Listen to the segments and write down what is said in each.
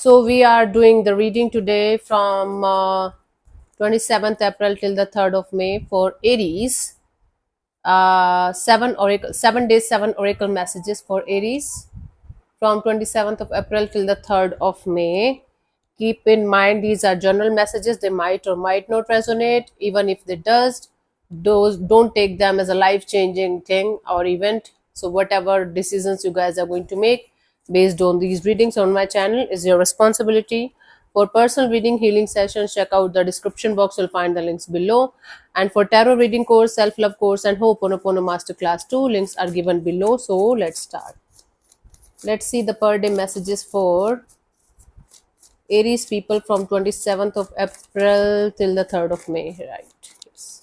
So we are doing the reading today from 27th April till the 3rd of May for Aries. 7 days, 7 oracle messages for Aries from 27th of April till the 3rd of May. Keep in mind these are general messages. They might or might not resonate. Even if they does, those don't take them as a life-changing thing or event. So whatever decisions you guys are going to make based on these readings on my channel is your responsibility. For personal reading healing sessions, check out the description box. You'll find the links below. And for tarot reading course, self-love course and Ho'oponopono Masterclass 2, links are given below. So let's start. Let's see the per day messages for Aries people from 27th of April till the 3rd of May. Right. Yes.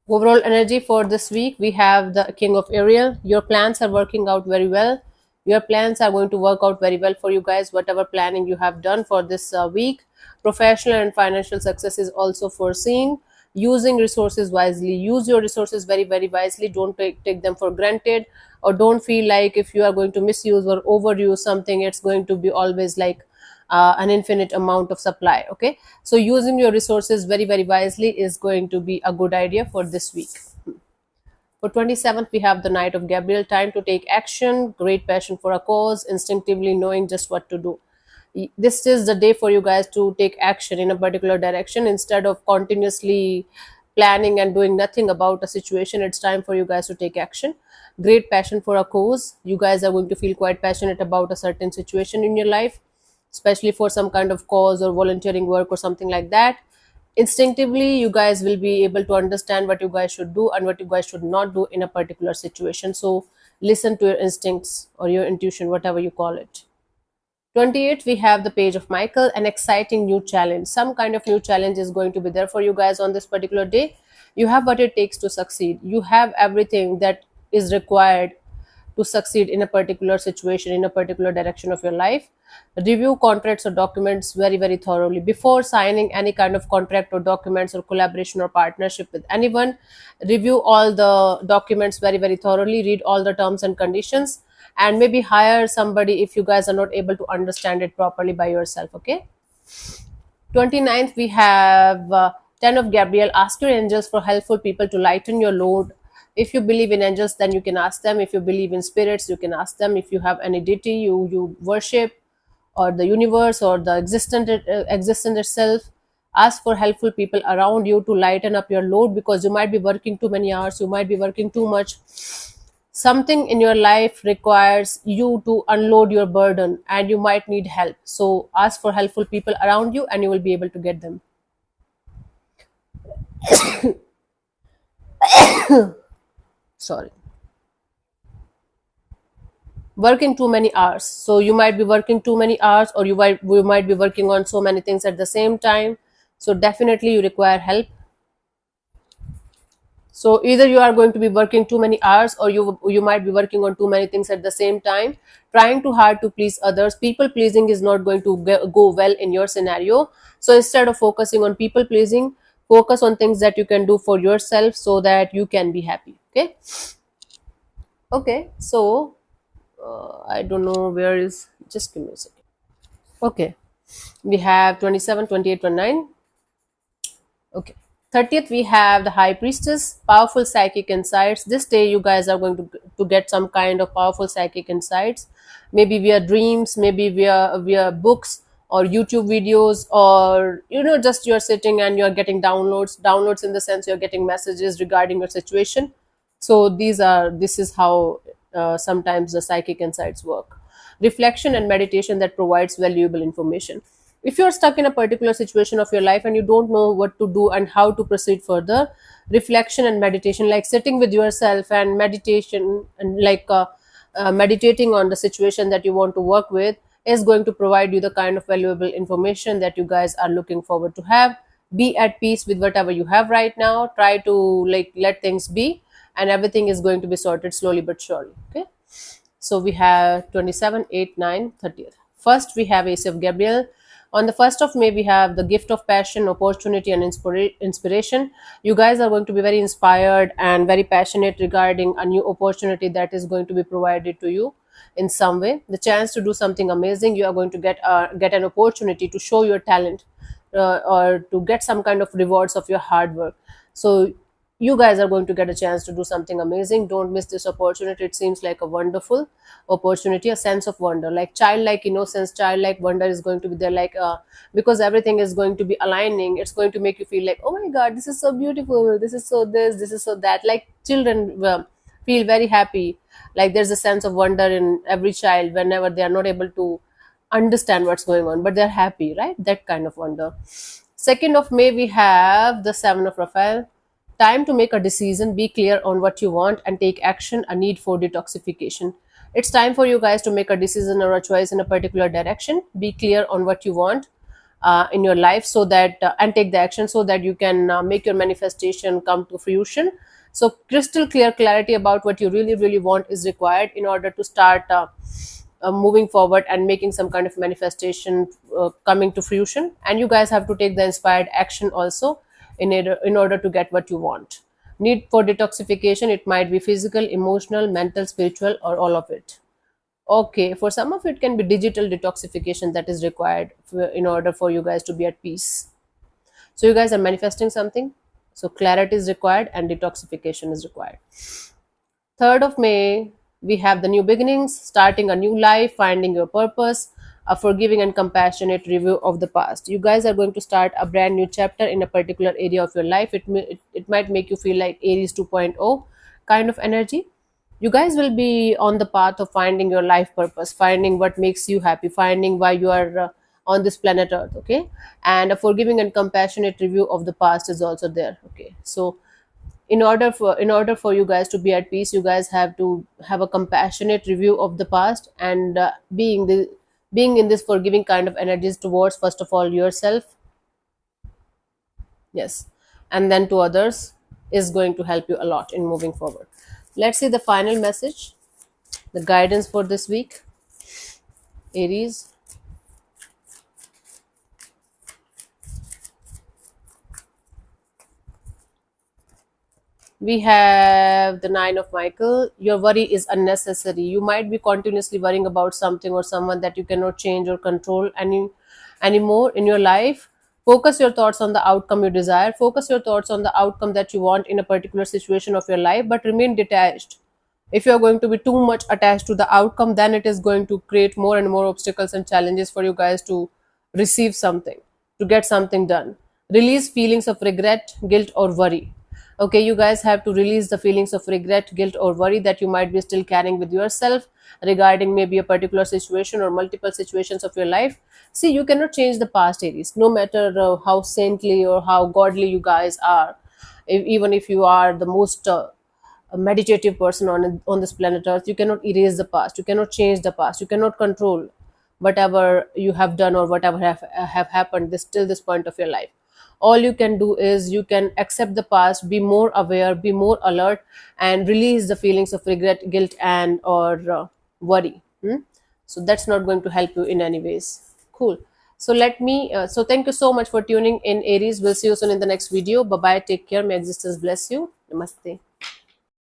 Overall energy for this week, we have the King of Ariel. Your plans are working out very well. Your plans are going to work out very well for you guys, whatever planning you have done for this week. Professional and financial success is also foreseen. Using resources wisely. Use your resources very, very wisely. Don't take them for granted, or don't feel like if you are going to misuse or overuse something, it's going to be always like an infinite amount of supply. Okay, so using your resources very, very wisely is going to be a good idea for this week. For 27th, we have the Knight of Gabriel. Time to take action, great passion for a cause, instinctively knowing just what to do. This is the day for you guys to take action in a particular direction instead of continuously planning and doing nothing about a situation. It's time for you guys to take action. Great passion for a cause. You guys are going to feel quite passionate about a certain situation in your life, especially for some kind of cause or volunteering work or something like that. Instinctively, you guys will be able to understand what you guys should do and what you guys should not do in a particular situation. So listen to your instincts or your intuition, whatever you call it. 28th, we have the Page of Michael, an exciting new challenge. Some kind of new challenge is going to be there for you guys on this particular day. You have what it takes to succeed. You have everything that is required to succeed in a particular situation, in a particular direction of your life. Review contracts or documents very, very thoroughly. Before signing any kind of contract or documents or collaboration or partnership with anyone, review all the documents very, very thoroughly. Read all the terms and conditions, and maybe hire somebody if you guys are not able to understand it properly by yourself. Okay. 29th, we have 10 of Gabriel. Ask your angels for helpful people to lighten your load. If you believe in angels, then you can ask them. If you believe in spirits, you can ask them. If you have any deity you worship, or the universe or the existence itself, ask for helpful people around you to lighten up your load, because you might be working too many hours, you might be working too much. Something in your life requires you to unload your burden and you might need help. So ask for helpful people around you and you will be able to get them. Sorry. Working too many hours. So you might be working too many hours, or you might be working on so many things at the same time. So definitely you require help. So either you are going to be working too many hours, or you might be working on too many things at the same time, trying too hard to please others. People pleasing is not going to go well in your scenario. So instead of focusing on people pleasing, focus on things that you can do for yourself so that you can be happy. Okay. Okay, so I don't know where is, just give me a second. Okay, we have 27, 28, 29. Okay. 30th, we have the High Priestess, powerful psychic insights. This day, you guys are going to get some kind of powerful psychic insights, maybe via dreams, maybe via books or YouTube videos, or just you're sitting and you're getting downloads in the sense you're getting messages regarding your situation. So this is how sometimes the psychic insights work. Reflection and meditation that provides valuable information. If you're stuck in a particular situation of your life and you don't know what to do and how to proceed further, reflection and meditation, like sitting with yourself and meditation and meditating on the situation that you want to work with, is going to provide you the kind of valuable information that you guys are looking forward to have. Be at peace with whatever you have right now. Try to let things be, and everything is going to be sorted slowly but surely. Okay. So we have 27, 8, 9, 30th. First, we have Ace of Gabriel. On the 1st of May, we have the gift of passion, opportunity, and inspiration. You guys are going to be very inspired and very passionate regarding a new opportunity that is going to be provided to you. in some way, the chance to do something amazing. You are going to get an opportunity to show your talent, or to get some kind of rewards of your hard work. So you guys are going to get a chance to do something amazing. Don't miss this opportunity. It seems like a wonderful opportunity, a sense of wonder, like childlike innocence, childlike wonder is going to be there, like because everything is going to be aligning. It's going to make you feel like, oh my god, this is so beautiful, this is so this is so that. Like children feel very happy, like there's a sense of wonder in every child whenever they are not able to understand what's going on, but they're happy, right? That kind of wonder. 2nd of May, we have the 7 of Raphael. Time to make a decision, be clear on what you want, and take action, a need for detoxification. It's time for you guys to make a decision or a choice in a particular direction. Be clear on what you want in your life, so that and take the action so that you can make your manifestation come to fruition. So crystal clear clarity about what you really really want is required in order to start moving forward and making some kind of manifestation coming to fruition. And you guys have to take the inspired action also in order to get what you want. Need for detoxification, it might be physical, emotional, mental, spiritual, or all of it. Okay, for some of it can be digital detoxification that is required in order for you guys to be at peace. So you guys are manifesting something, so clarity is required and detoxification is required. 3rd of May, we have the new beginnings, starting a new life, finding your purpose, a forgiving and compassionate review of the past. You guys are going to start a brand new chapter in a particular area of your life. It might make you feel like Aries 2.0 kind of energy. You guys will be on the path of finding your life purpose, finding what makes you happy, finding why you are on this planet Earth. Okay, and a forgiving and compassionate review of the past is also there. Okay, so in order for you guys to be at peace, you guys have to have a compassionate review of the past, and being in this forgiving kind of energies towards, first of all, yourself, yes, and then to others, is going to help you a lot in moving forward. Let's see the final message, the guidance for this week, Aries. We have the 9 of Michael. Your worry is unnecessary. You might be continuously worrying about something or someone that you cannot change or control anymore in your life. Focus your thoughts on the outcome you desire. Focus your thoughts on the outcome that you want in a particular situation of your life, but remain detached. If you are going to be too much attached to the outcome, then it is going to create more and more obstacles and challenges for you guys to receive something, to get something done. Release feelings of regret, guilt, or worry. Okay, you guys have to release the feelings of regret, guilt, or worry that you might be still carrying with yourself regarding maybe a particular situation or multiple situations of your life. See, you cannot change the past, Aries, no matter how saintly or how godly you guys are. Even if you are the most a meditative person on this planet Earth, you cannot erase the past, you cannot change the past, you cannot control whatever you have done or whatever have happened this till this point of your life. All you can do is you can accept the past, be more aware, be more alert, and release the feelings of regret, guilt, and or worry. So that's not going to help you in any ways. Cool. So thank you so much for tuning in, Aries. We'll see you soon in the next video. Bye bye, take care, may existence bless you. Namaste.